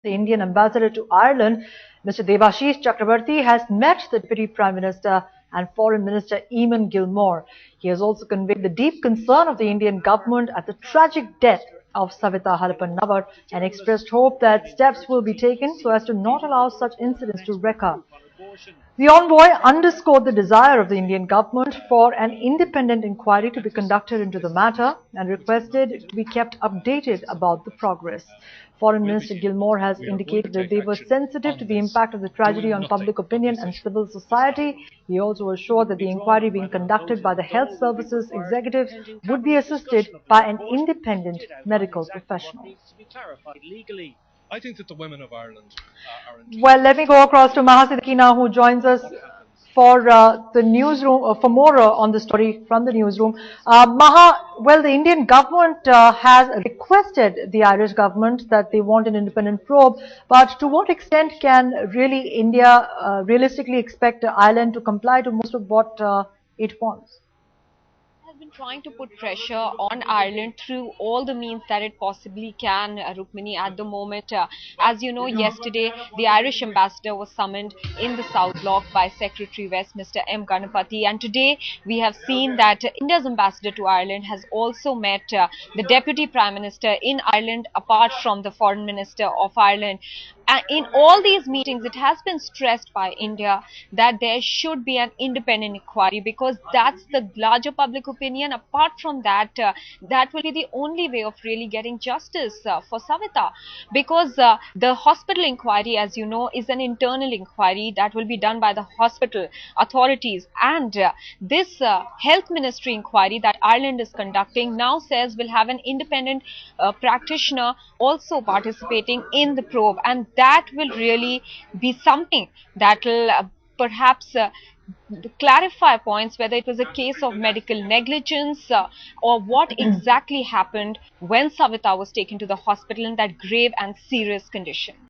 The Indian ambassador to Ireland, Mr. Debashish Chakrabarty, has met the Deputy Prime Minister and Foreign Minister Eamon Gilmore. He has also conveyed the deep concern of the Indian government at the tragic death of Savita Halapan Navar and expressed hope that steps will be taken so as to not allow such incidents to recur. The envoy underscored the desire of the Indian government for an independent inquiry to be conducted into the matter and requested to be kept updated about the progress. Foreign Minister Gilmore has indicated that they were sensitive to the impact of the tragedy on public opinion and civil society. He also assured that the inquiry being conducted by the Health Services Executive would be assisted by an independent medical professional. I think that the women of Ireland are in. Well, let me go across to Maha Siddiqui now, who joins us for the newsroom, for more on the story from the newsroom. Maha, well, the Indian government has requested the Irish government that they want an independent probe, but to what extent can really India realistically expect Ireland to comply to most of what it wants? Been trying to put pressure on Ireland through all the means that it possibly can, Rukmini, at the moment. As you know, yesterday the Irish ambassador was summoned in the South Block by Secretary West, Mr. M. Ganapathy, and today we have seen that India's ambassador to Ireland has also met the Deputy Prime Minister in Ireland, apart from the Foreign Minister of Ireland. In all these meetings, it has been stressed by India that there should be an independent inquiry, because that's the larger public opinion. Apart from that, that will be the only way of really getting justice for Savita, because the hospital inquiry, as you know, is an internal inquiry that will be done by the hospital authorities, and this health ministry inquiry that Ireland is conducting now says will have an independent practitioner also participating in the probe, and that will really be something that will perhaps clarify points whether it was a case of medical negligence or what exactly happened when Savita was taken to the hospital in that grave and serious condition.